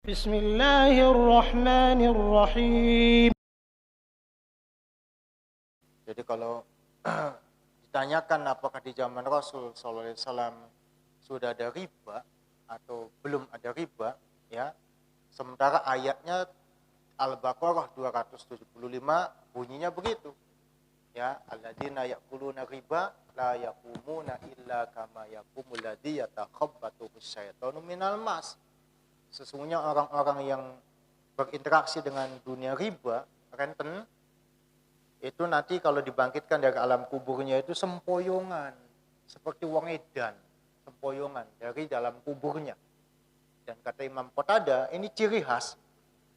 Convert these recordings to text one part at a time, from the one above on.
Bismillahirrahmanirrahim. Jadi kalau ditanyakan apakah di zaman Rasul SAW sudah ada riba atau belum ada riba, ya, sementara ayatnya Al-Baqarah 275 bunyinya begitu, ya, alladzina ya'kuluna riba la yaqumuna illa kama yaqumul ladzi yatakhabbathu syaitanu minal mas. Sesungguhnya orang-orang yang berinteraksi dengan dunia riba, renten, itu nanti kalau dibangkitkan dari alam kuburnya itu sempoyongan, seperti wong edan, sempoyongan dari dalam kuburnya. Dan kata Imam Qatadah, ini ciri khas.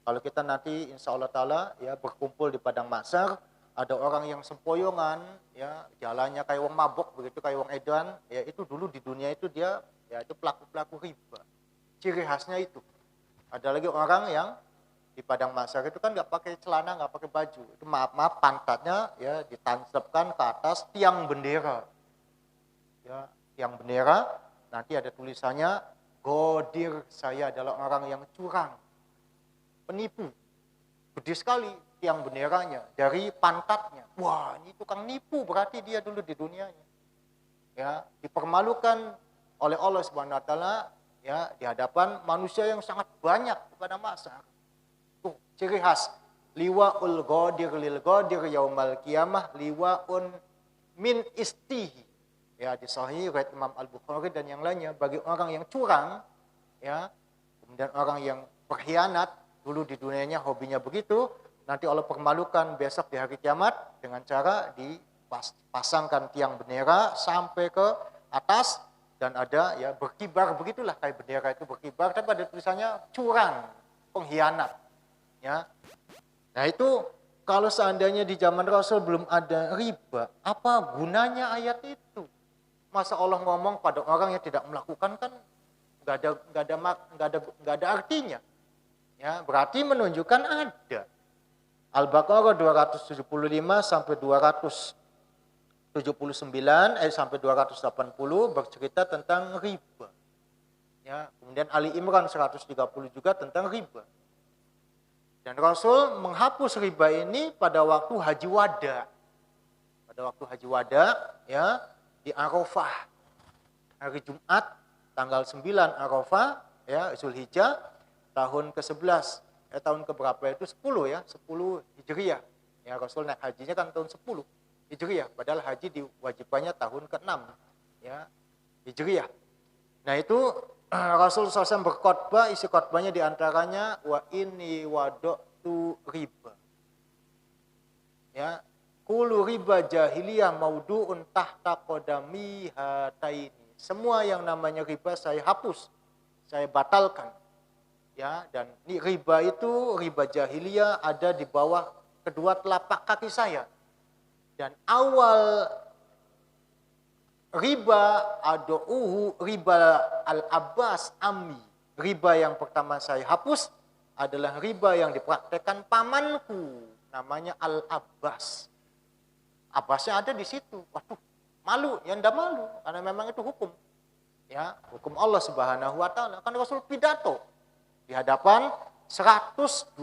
Kalau kita nanti insya Allah Ta'ala ya berkumpul di padang mahsyar, ada orang yang sempoyongan, ya jalannya kayak wong mabok, begitu kayak wong edan, ya itu dulu di dunia itu dia, ya itu pelaku-pelaku riba. Ciri khasnya itu. Ada lagi orang yang di padang mahsyar itu kan nggak pakai celana, nggak pakai baju. Itu maaf pantatnya ya ditancapkan ke atas tiang bendera. Ya, tiang bendera nanti ada tulisannya, Godir, saya adalah orang yang curang, penipu. Gede sekali tiang benderanya dari pantatnya. Wah, ini tukang nipu berarti dia dulu di dunianya. Ya, dipermalukan oleh Allah Subhanahu wa taala ya di hadapan manusia yang sangat banyak pada mahsyar. Tuh, ciri khas liwaul ghadir lil ghadir yaumal qiyamah liwaun min istihi. Ya, di sahih riwayat Imam Al-Bukhari dan yang lainnya, bagi orang yang curang ya, kemudian orang yang berkhianat dulu di dunianya hobinya begitu, nanti Allah permalukan besok di hari kiamat dengan cara dipasangkan tiang bendera sampai ke atas dan ada ya berkibar begitulah kayak bendera itu berkibar, tapi ada tulisannya curang, pengkhianat. Ya. Nah itu kalau seandainya di zaman Rasul belum ada riba, apa gunanya ayat itu? Masa Allah ngomong pada orang yang tidak melakukan kan nggak ada artinya. Ya, berarti menunjukkan ada. Al-Baqarah 275 sampai 279 sampai 280 bercerita tentang riba. Ya, kemudian Ali Imran 130 juga tentang riba. Dan Rasul menghapus riba ini pada waktu Haji Wada. Pada waktu Haji Wada ya di Arafah. Hari Jumat tanggal 9 Arafah ya Zulhijjah tahun ke-11. Tahun keberapa itu 10 ya, 10 Hijriah. Ya Rasul naik hajinya kan tahun 10 Hijriah, padahal haji diwajibannya tahun ke-6 ya Hijriah. Nah itu Rasul SAW berkhotbah, isi khotbahnya diantaranya wa inni wadotu riba. Ya, kulu riba jahiliyah maudu'un tahta qodami hataini. Semua yang namanya riba saya hapus, saya batalkan. Ya, dan ini riba itu riba jahiliyah ada di bawah kedua telapak kaki saya. Dan awal riba adu'uhu riba al-abbas ammi. Riba yang pertama saya hapus adalah riba yang dipraktekkan pamanku, namanya al-abbas. Abbasnya ada di situ. Waduh, malu, ya enggak malu karena memang itu hukum. Ya, hukum Allah Subhanahu wa taala. Kan Rasul pidato di hadapan 124.000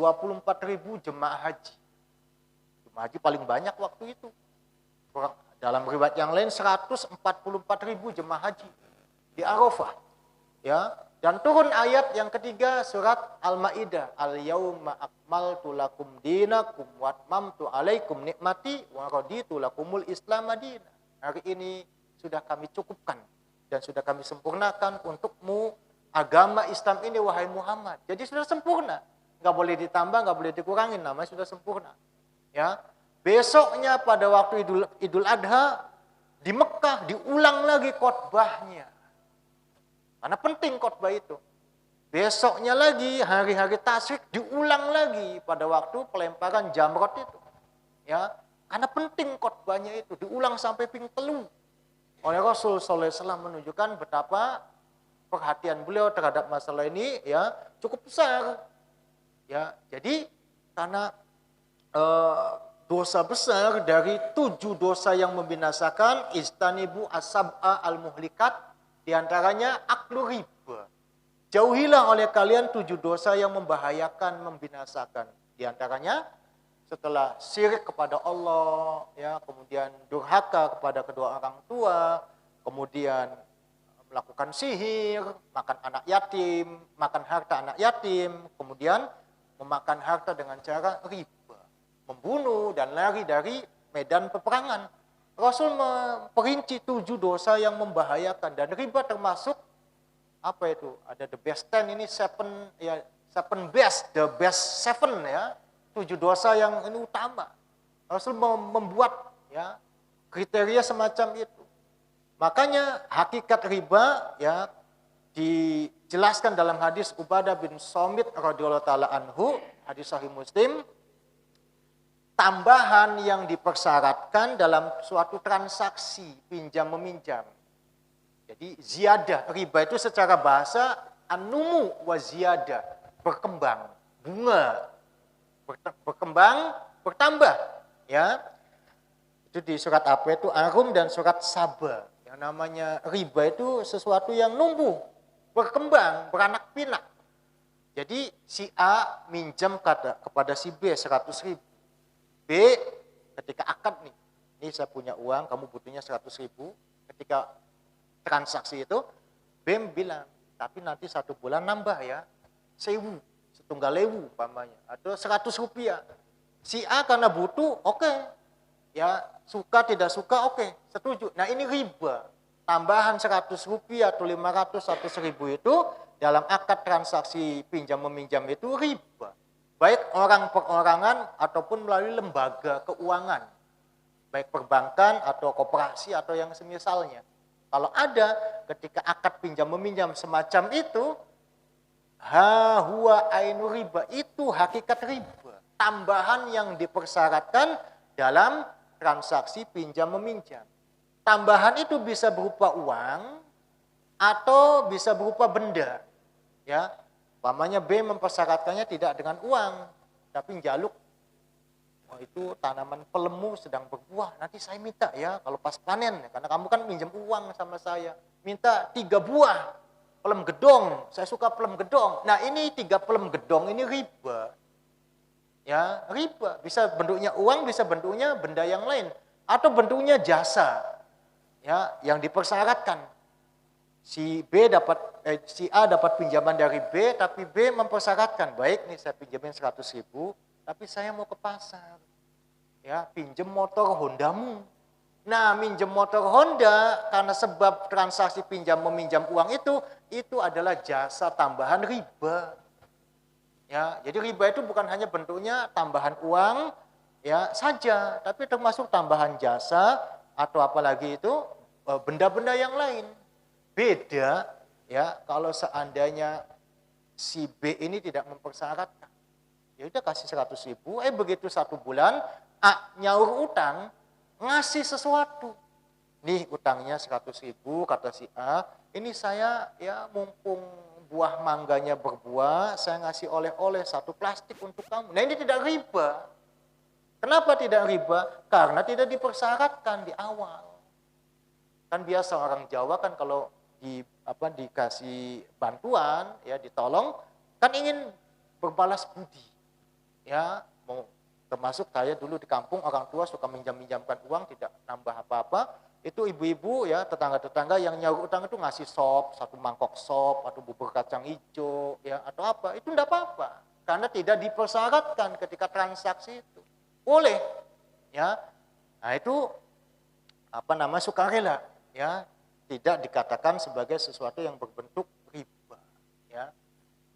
jemaah haji. Jemaah haji paling banyak waktu itu. Dalam riwayat yang lain 144.000 jemaah haji di Arafah. Ya, dan turun ayat yang ketiga surat Al-Maidah, al-yauma akmaltu lakum dinakum wa atmamtu alaikum nikmati wa raditu lakumul islam madina. Hari ini sudah kami cukupkan dan sudah kami sempurnakan untukmu agama Islam ini wahai Muhammad. Jadi sudah sempurna, nggak boleh ditambah, nggak boleh dikurangin, namanya sudah sempurna. Ya, besoknya pada waktu Idul Adha di Mekah diulang lagi khotbahnya, karena penting khotbah itu. Besoknya lagi hari-hari tasyrik diulang lagi pada waktu pelemparan jamrot itu. Ya, karena penting khotbahnya itu diulang sampai ping telu oleh Rasul sallallahu alaihi wasallam, menunjukkan betapa perhatian beliau terhadap masalah ini ya cukup besar. Ya, jadi karena dosa besar dari 7 dosa yang membinasakan, istanibu as-sab'a al-muhlikat, diantaranya aklu riba. jauhilah oleh kalian 7 dosa yang membahayakan, membinasakan. Di antaranya setelah syirik kepada Allah, ya, kemudian durhaka kepada kedua orang tua, kemudian melakukan sihir, makan anak yatim, makan harta anak yatim, kemudian memakan harta dengan cara riba, membunuh dan lari dari medan peperangan. Rasul memperinci 7 dosa yang membahayakan, dan riba termasuk apa itu? Ada the best 10, ini 7 ya, 7 best, the best 7 ya. 7 dosa yang ini utama. Rasul membuat ya kriteria semacam itu. Makanya hakikat riba ya dijelaskan dalam hadis Ubadah bin Somit radhiyallahu taala anhu, hadis sahih Muslim, tambahan yang dipersyaratkan dalam suatu transaksi pinjam meminjam. Jadi ziyadah, riba itu secara bahasa an-numu wa ziyadah, berkembang, bunga, berkembang, bertambah, ya. Itu di surat apa itu? Ar-Rum dan surat Saba. Yang namanya riba itu sesuatu yang numbuh, berkembang, beranak pinak. Jadi si A minjam kepada si B 100.000. B ketika akad nih, ini saya punya uang, kamu butuhnya 100.000. Ketika transaksi itu, B bilang, tapi nanti 1 bulan nambah ya, 1.000. Setunggal lewu umpamanya, atau 100 rupiah. Si A karena butuh, oke. Ya, suka tidak suka, oke, setuju. Nah ini riba. Tambahan 100 rupiah atau 500 atau 1.000 itu dalam akad transaksi pinjam meminjam itu riba. Baik orang perorangan ataupun melalui lembaga keuangan. Baik perbankan atau koperasi atau yang semisalnya. Kalau ada ketika akad pinjam meminjam semacam itu, ha huwa ainu riba, itu hakikat riba. Tambahan yang dipersyaratkan dalam transaksi pinjam meminjam. Tambahan itu bisa berupa uang atau bisa berupa benda. Ya, umpamanya B mempersyaratkannya tidak dengan uang, tapi jaluk. Oh, itu tanaman pelemu sedang berbuah, nanti saya minta ya kalau pas panen, karena kamu kan minjem uang sama saya. Minta 3 buah. Pelem gedong, saya suka pelem gedong. Nah ini 3 pelem gedong, ini riba. Ya, riba. Bisa bentuknya uang, bisa bentuknya benda yang lain. Atau bentuknya jasa. Ya, yang dipersyaratkan. Si A dapat pinjaman dari B, tapi B mempersyaratkan, baik nih saya pinjamin 100.000, tapi saya mau ke pasar. Ya, pinjem motor Hondamu. Nah, minjem motor Honda karena sebab transaksi pinjam meminjam uang itu adalah jasa tambahan riba. Ya, jadi riba itu bukan hanya bentuknya tambahan uang ya saja, tapi termasuk tambahan jasa atau apalagi itu benda-benda yang lain. Beda ya kalau seandainya si B ini tidak mempersyaratkan. Ya udah kasih 100.000, begitu 1 bulan A nyaur utang, ngasih sesuatu. Nih utangnya 100.000, kata si A, ini saya ya mumpung buah mangganya berbuah, saya ngasih oleh-oleh 1 plastik untuk kamu. Nah ini tidak riba. Kenapa tidak riba? Karena tidak dipersyaratkan di awal. Kan biasa orang Jawa kan kalau dikasih bantuan, ya ditolong, kan ingin berbalas budi. Ya, mau termasuk saya dulu di kampung, orang tua suka minjam-minjamkan uang, tidak nambah apa-apa. Itu ibu-ibu ya, tetangga-tetangga yang nyaur utang itu ngasih sop, 1 mangkok sop, atau bubur kacang hijau, ya atau apa. Itu enggak apa-apa, karena tidak dipersyaratkan ketika transaksi itu. Boleh, ya. Nah itu sukarela, ya. Tidak dikatakan sebagai sesuatu yang berbentuk riba, ya.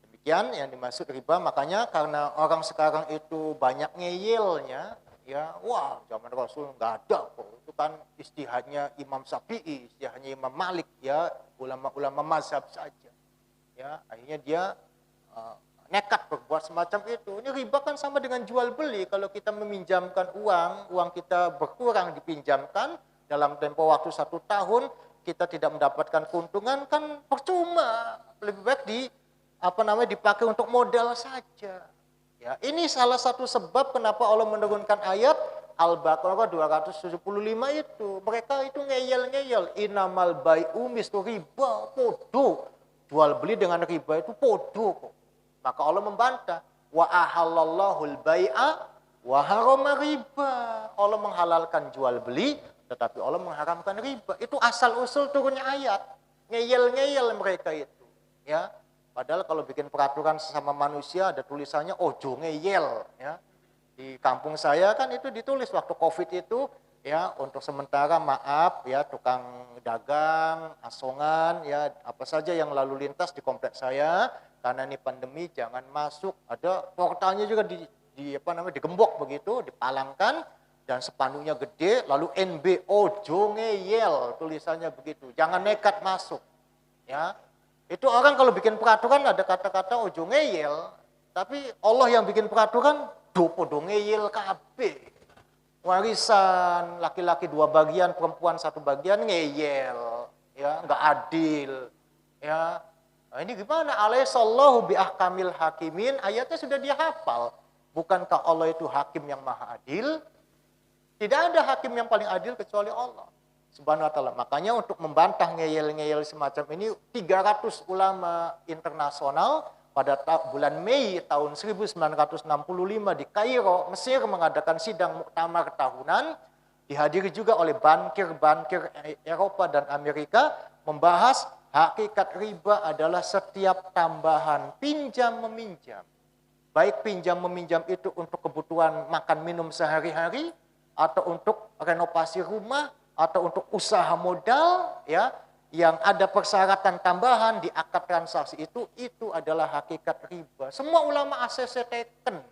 Demikian yang dimaksud riba. Makanya karena orang sekarang itu banyak ngeyelnya, ya, wah zaman Rasul nggak ada kok. Itu kan istihadnya Imam Syafi'i, istihadnya Imam Malik, ya, ulama-ulama mazhab saja. Ya, akhirnya dia nekat berbuat semacam itu. Ini riba kan sama dengan jual beli. Kalau kita meminjamkan uang kita berkurang dipinjamkan dalam tempo waktu 1 tahun, kita tidak mendapatkan keuntungan, kan percuma. Lebih baik dipakai untuk modal saja. Ya, ini salah satu sebab kenapa Allah menurunkan ayat Al-Baqarah 275 itu. Mereka itu ngeyel-ngeyel, innamal bai'u mislu riba, podo. jual beli dengan riba itu podo kok. Maka Allah membantah, wa ahallallahu al-bai'a wa harama riba. Allah menghalalkan jual beli, tetapi Allah mengharamkan riba. Itu asal usul turunnya ayat. Ngeyel-ngeyel mereka itu, ya. Padahal kalau bikin peraturan sesama manusia ada tulisannya ojo ngeyel, ya. Di kampung saya kan itu ditulis waktu Covid itu, ya, untuk sementara maaf ya tukang dagang, asongan, ya apa saja yang lalu lintas di kompleks saya karena ini pandemi jangan masuk. Ada portalnya juga digembok begitu, dipalangkan dan spanduknya gede, lalu NBO ngeyel tulisannya begitu. Jangan nekat masuk. Ya. Itu orang kalau bikin peraturan ada kata-kata ojo ngeyel, tapi Allah yang bikin peraturan podo ngeyel kabeh. Warisan laki-laki 2 bagian, perempuan 1 bagian ngeyel, ya nggak adil, ya. Nah, ini gimana? Alaihissallahu biahkamil hakimin, ayatnya sudah dia hafal. Bukankah Allah itu hakim yang maha adil? Tidak ada hakim yang paling adil kecuali Allah Subhanahu wa taala. Makanya untuk membantah ngeyel-ngeyel semacam ini 300 ulama internasional pada bulan Mei tahun 1965 di Kairo, Mesir mengadakan sidang muktamar tahunan, dihadiri juga oleh bankir-bankir Eropa dan Amerika, membahas hakikat riba adalah setiap tambahan pinjam-meminjam. Baik pinjam-meminjam itu untuk kebutuhan makan minum sehari-hari, atau untuk renovasi rumah, atau untuk usaha modal, ya, yang ada persyaratan tambahan di akad transaksi itu adalah hakikat riba. Semua ulama ACC teken.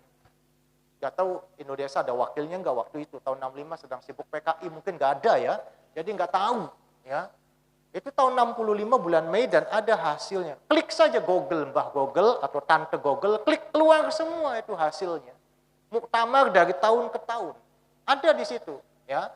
Gak tahu Indonesia ada wakilnya nggak waktu itu, tahun 65 sedang sibuk PKI, mungkin nggak ada ya, jadi nggak tahu. Ya. Itu tahun 65 bulan Mei dan ada hasilnya. Klik saja Google, Mbah Google atau Tante Google, klik keluar semua itu hasilnya. Muktamar dari tahun ke tahun. Ada di situ. Ya.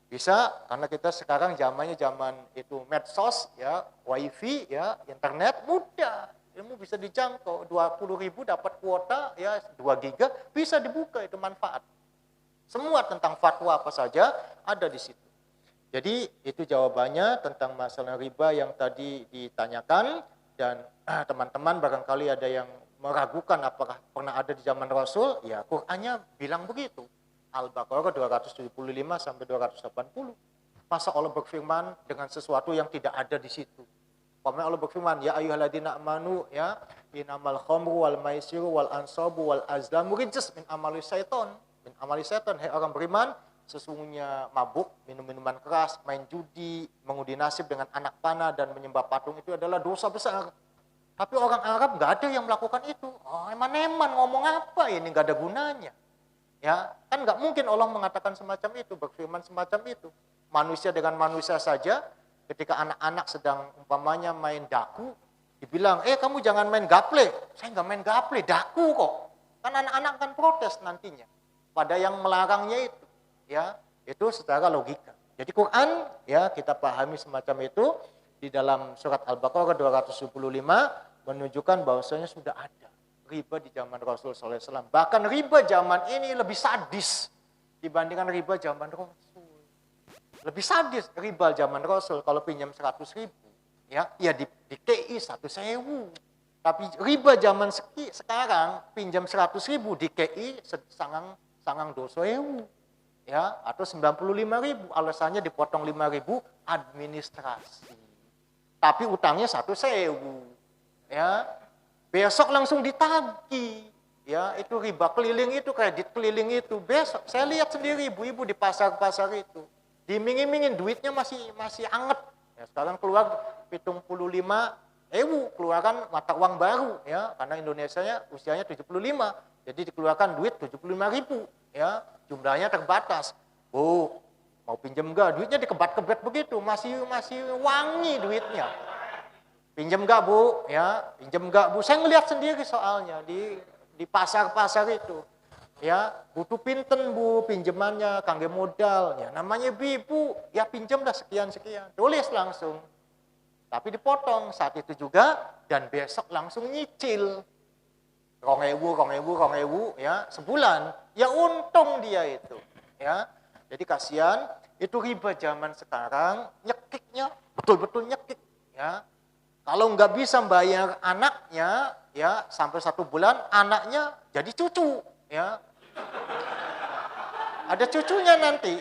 Bisa, karena kita sekarang zamannya zaman itu medsos, ya, wifi, ya, internet, mudah. Ilmu bisa dijangkau, 20.000 dapat kuota, ya, 2 giga, bisa dibuka itu manfaat. Semua tentang fatwa apa saja ada di situ. Jadi itu jawabannya tentang masalah riba yang tadi ditanyakan, dan teman-teman barangkali ada yang meragukan apakah pernah ada di zaman Rasul, ya Qur'annya bilang begitu. Al-Baqarah 275 sampai 280. Masa Allah berfirman dengan sesuatu yang tidak ada di situ? Pokoknya Allah berfirman, ya ayyuhalladzina amanu, ya, innamal khamru wal maisiru wal ansabu wal azlamu rijs min amali syaiton. Min amali syaiton, hai orang beriman, sesungguhnya mabuk, minum-minuman keras, main judi, mengundi nasib dengan anak panah dan menyembah patung itu adalah dosa besar. Tapi orang Arab nggak ada yang melakukan itu. Oh, eman-eman ngomong apa ini, nggak ada gunanya. Ya, kan nggak mungkin Allah mengatakan semacam itu, berfirman semacam itu. Manusia dengan manusia saja, ketika anak-anak sedang umpamanya main daku, dibilang, kamu jangan main gaple. Saya nggak main gaple, daku kok. Kan anak-anak kan protes nantinya pada yang melarangnya itu. Ya, itu secara logika. Jadi Quran, ya, kita pahami semacam itu di dalam surat Al-Baqarah 275 menunjukkan bahwasanya sudah ada riba di zaman Rasul SAW. Bahkan riba zaman ini lebih sadis dibandingkan riba zaman Rasul. Lebih sadis riba zaman Rasul. Kalau pinjam 100.000, ya di KI 1.000. Tapi riba zaman sekarang pinjam 100.000 di KI sangang 2.000, ya, atau 95.000. Alasannya dipotong 5.000 administrasi. Tapi utangnya 1.000, ya. Besok langsung ditagih, ya, itu riba keliling itu, kredit keliling itu. Besok saya lihat sendiri ibu-ibu di pasar-pasar itu, diiming-imingin duitnya masih anget. Ya, sekarang keluar 75.000, keluarkan mata uang baru, ya, karena Indonesianya usianya 75, jadi dikeluarkan duit 75.000, ya, jumlahnya terbatas. Bu, mau pinjam enggak? Duitnya dikebat-kebat begitu, masih wangi duitnya. Pinjam enggak, Bu? Ya, pinjam enggak, Bu? Saya ngelihat sendiri soalnya di pasar-pasar itu. Ya, butuh pinten, Bu, pinjamannya, kangge modal. Ya, namanya ibu, ya pinjamlah sekian-sekian. Tulis langsung. Tapi dipotong saat itu juga dan besok langsung nyicil. 2.000, ya, sebulan. Ya untung dia itu, ya. Jadi kasihan, itu riba zaman sekarang nyekiknya betul-betul nyekik, ya. Kalau nggak bisa bayar anaknya, ya sampai 1 bulan, anaknya jadi cucu, ya. Ada cucunya nanti,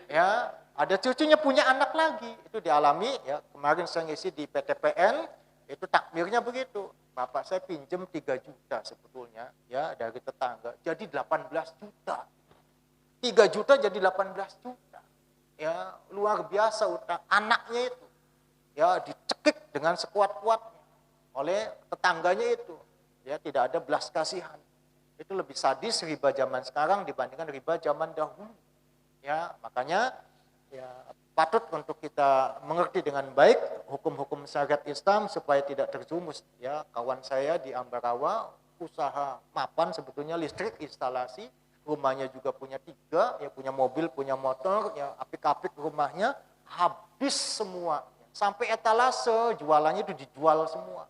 ya. Ada cucunya punya anak lagi, itu dialami, ya. Kemarin saya ngisi di PTPN, itu takmirnya begitu. Bapak saya pinjem 3 juta sebetulnya, ya dari tetangga, jadi 18 juta. 3 juta jadi 18 juta. Ya, luar biasa utang anaknya itu. Ya, dicekik dengan sekuat-kuatnya oleh tetangganya itu. Ya, tidak ada belas kasihan. Itu lebih sadis riba zaman sekarang dibandingkan riba zaman dahulu. Ya, makanya ya patut untuk kita mengerti dengan baik hukum-hukum syariat Islam supaya tidak terjumus. Ya, kawan saya di Ambarawa usaha mapan sebetulnya listrik instalasi, rumahnya juga punya 3, ya punya mobil, punya motor, ya apik-apik rumahnya, habis semua. Sampai etalase jualannya itu dijual semua.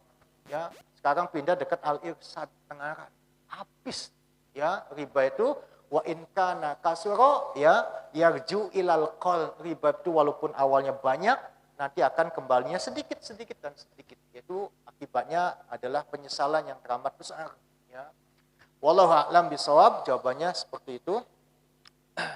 Ya, sekarang pindah dekat Al-Irsyad Tengaran. Habis. Ya, riba itu wa in kana kasura ya yarju ilal qol. Riba itu walaupun awalnya banyak, nanti akan kembalinya sedikit dan sedikit. Itu akibatnya adalah penyesalan yang teramat besar, ya. Wallahu a'lam bishawab, jawabannya seperti itu.